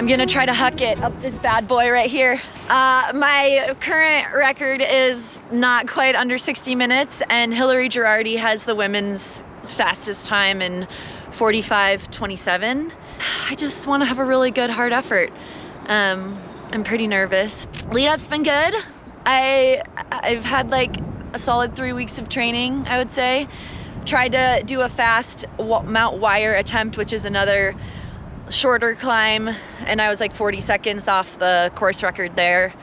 I'm gonna try to huck it up this bad boy right here. My current record is not quite under 60 minutes, and Hillary Girardi has the women's fastest time in 45:27. I just want to have a really good hard effort. I'm pretty nervous. Lead up's been good. I've had like a solid 3 weeks of training, I would say. Tried to do a fast Mount Wire attempt, which is another shorter climb, and I was like 40 seconds off the course record there.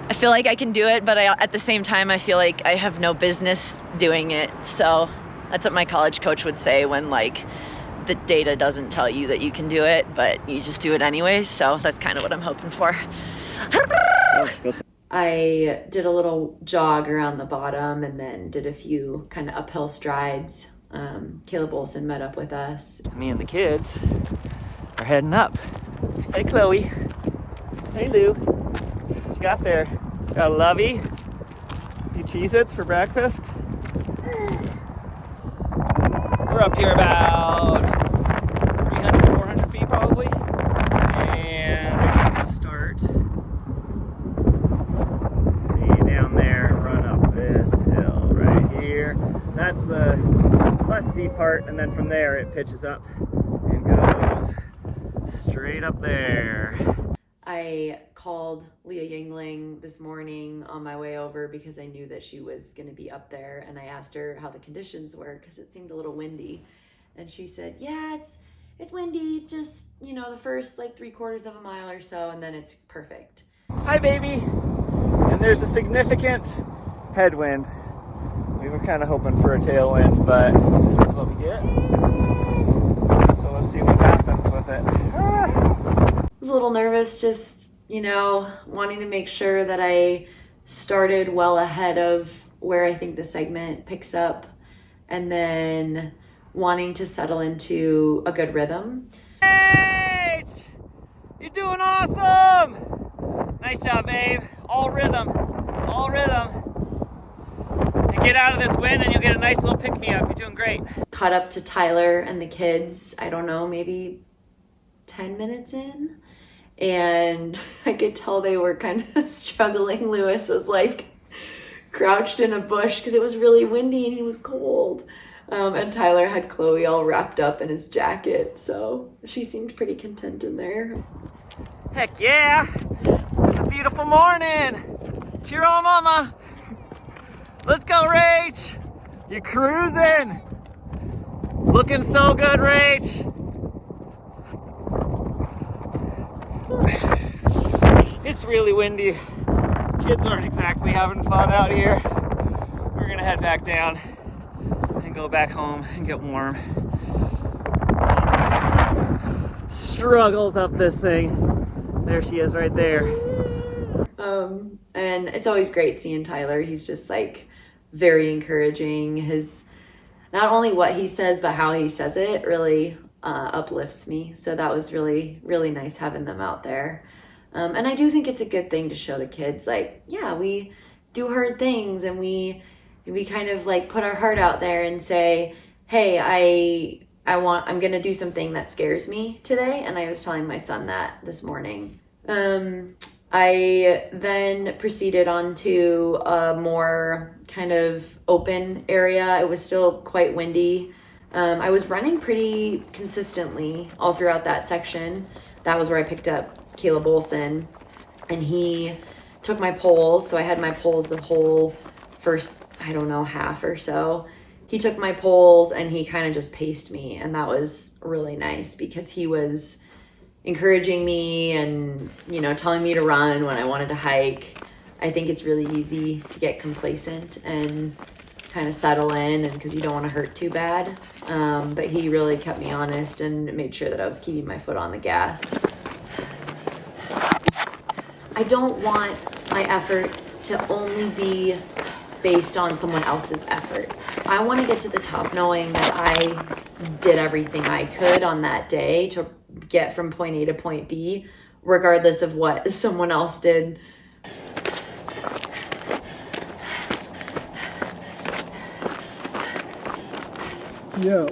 I feel like I can do it, but at the same time I feel like I have no business doing it. So that's what my college coach would say when like the data doesn't tell you that you can do it, but you just do it anyways. So that's kind of what I'm hoping for. I did a little jog around the bottom and then did a few kind of uphill strides. Caleb Olson met up with us. Me and the kids are heading up. Hey Chloe. Hey Lou. What you got there? Got a lovey? A few Cheez-Its for breakfast? We're up here about 300, 400 feet probably. And we're just gonna start. See down there, run up this hill right here. That's the less steep part, and then from there it pitches up and goes straight up there. I called Leah Yingling this morning on my way over because I knew that she was going to be up there, and I asked her how the conditions were because it seemed a little windy, and she said, yeah, it's windy, just, you know, the first like 3/4 of a mile or so, and then it's perfect. Hi baby. And there's a significant headwind. We were kind of hoping for a tailwind, but this is what we get. So let's see what happens with it. I was a little nervous, just, you know, wanting to make sure that I started well ahead of where I think the segment picks up, and then wanting to settle into a good rhythm. Hey! You're doing awesome! Nice job, babe. All rhythm. All rhythm. You get out of this wind and you'll get a nice little pick-me-up. You're doing great. Caught up to Tyler and the kids, I don't know, maybe 10 minutes in. And I could tell they were kind of struggling. Lewis was like crouched in a bush because it was really windy and he was cold. And Tyler had Chloe all wrapped up in his jacket, so she seemed pretty content in there. Heck yeah! It's a beautiful morning! Cheer on, mama! Let's go, Rach! You're cruising! Looking so good, Rach! It's really windy. Kids aren't exactly having fun out here. We're gonna head back down and go back home and get warm. Struggles up this thing. There she is right there. And it's always great seeing Tyler. He's just like very encouraging. Not only what he says, but how he says it really uplifts me. So that was really, really nice having them out there. And I do think it's a good thing to show the kids, like, yeah, we do hard things, and we kind of like put our heart out there and say, hey, I'm going to do something that scares me today. And I was telling my son that this morning. I then proceeded on to a more kind of open area. It was still quite windy. I was running pretty consistently all throughout that section. That was where I picked up Caleb Olson, and he took my poles. So I had my poles the whole first, I don't know, half or so. He took my poles and he kind of just paced me, and that was really nice because he was encouraging me and, you know, telling me to run when I wanted to hike. I think it's really easy to get complacent and kind of settle in, and because you don't want to hurt too bad. But he really kept me honest and made sure that I was keeping my foot on the gas. I don't want my effort to only be based on someone else's effort. I want to get to the top knowing that I did everything I could on that day to get from point A to point B, regardless of what someone else did. Yo.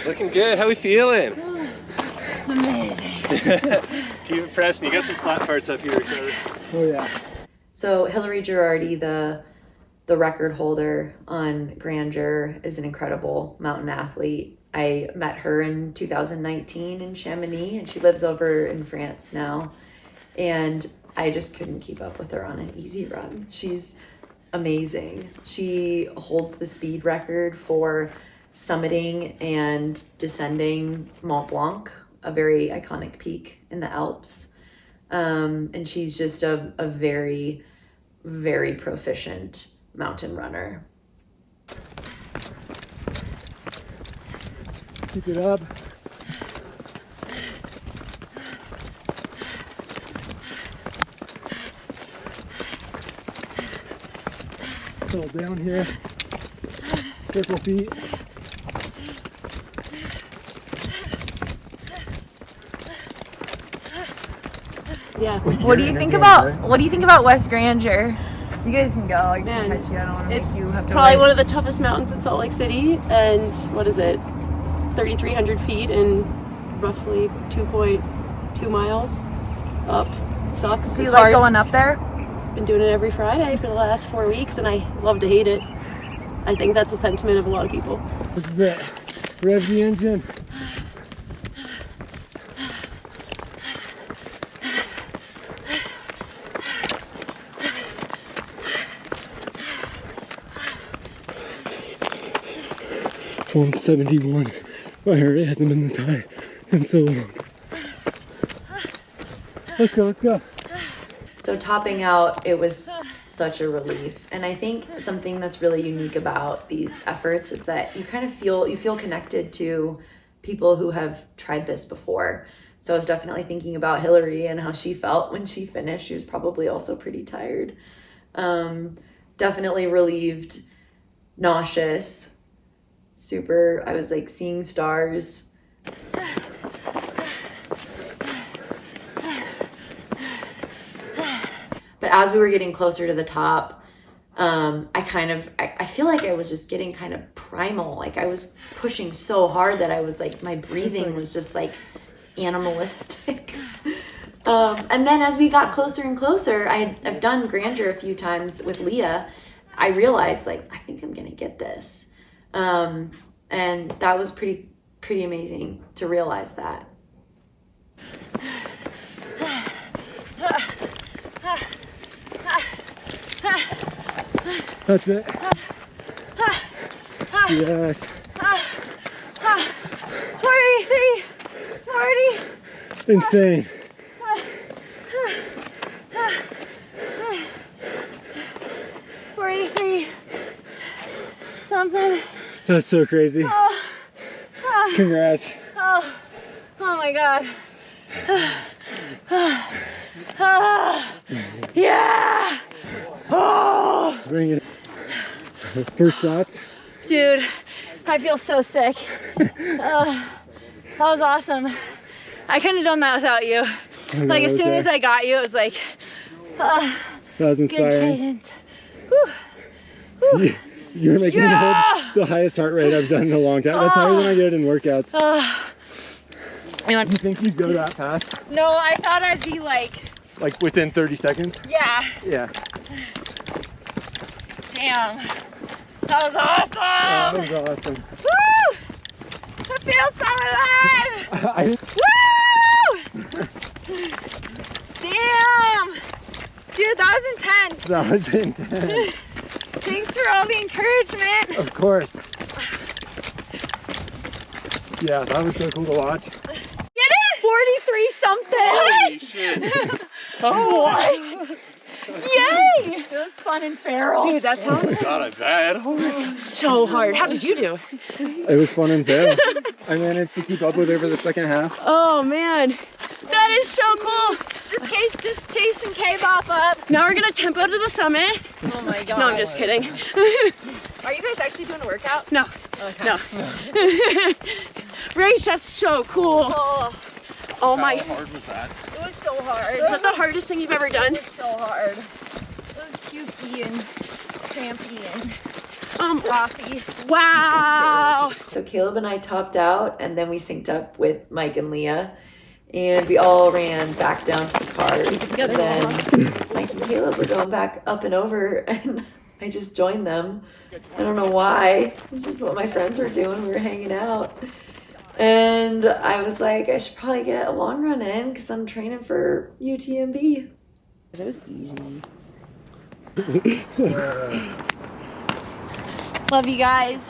Looking good. How we feeling? Amazing. Keep it pressing. You got some flat parts up here, Trevor. Oh yeah. So Hillary Girardi, the record holder on Grandeur, is an incredible mountain athlete. I met her in 2019 in Chamonix, and she lives over in France now. And I just couldn't keep up with her on an easy run. She's amazing. She holds the speed record for summiting and descending Mont Blanc, a very iconic peak in the Alps. And she's just a very, very proficient mountain runner. Keep it up. Settle down here. Careful feet. Yeah. What do you think about West Grandeur? You guys can go. I can touch you. I don't want to make you have to. Probably one of the toughest mountains in Salt Lake City, and what is it, 3,300 feet and roughly 2.2 miles up. It sucks. Do you It's like hard. going up there? Been doing it every Friday for the last 4 weeks, and I love to hate it. I think that's the sentiment of a lot of people. This is it. Rev the engine. .171. My heart rate hasn't been this high in so long. Let's go, let's go. So topping out, it was such a relief. And I think something that's really unique about these efforts is that you kind of feel connected to people who have tried this before. So I was definitely thinking about Hillary and how she felt when she finished. She was probably also pretty tired. Definitely relieved, nauseous, I was like seeing stars. But as we were getting closer to the top, I feel like I was just getting kind of primal. Like I was pushing so hard that I was like, my breathing was just like animalistic. And then as we got closer and closer, I've done Grandeur a few times with Leah. I realized like, I think I'm going to get this. And that was pretty amazing to realize that. That's it. Yes. 43, 40. Insane. 43. Something. That's so crazy. Congrats. Oh my God. Yeah. Oh. Bring it. First thoughts? Dude, I feel so sick. That was awesome. I couldn't have done that without you. Like as soon as I got you, it was like, that was good inspiring. cadence. Whew. You're making the highest heart rate I've done in a long time. That's higher than I did in workouts. You think you'd go that fast? No, I thought I'd be like within 30 seconds? Yeah. Yeah. Damn. That was awesome. That was awesome. Woo! I feel so alive. Woo! Damn. Dude, that was intense. That was intense. Thanks for all the encouragement. Of course. Yeah, that was so cool to watch. Get it? 43 something. Holy shit. Oh, what? Yay! It was fun and feral. Dude, that sounds God, I bet. So hard. How did you do? It was fun and fair. I managed to keep up with her for the second half. Oh man, that is so cool. just chasing K-Bop up. Now we're gonna tempo to the summit. Oh my God. No, I'm just kidding. Are you guys actually doing a workout? No. Okay. No. Rach, that's so cool. Oh my. How hard was that? It was so hard. Is that the hardest thing you've ever done? It was so hard. It was pukey and crampy and coffee. Wow. So Caleb and I topped out, and then we synced up with Mike and Leah, and we all ran back down to the cars. And then Mike and Caleb were going back up and over, and I just joined them. I don't know why. It's just what my friends were doing. We were hanging out. And I was like, I should probably get a long run in because I'm training for UTMB. It was easy. Love you guys.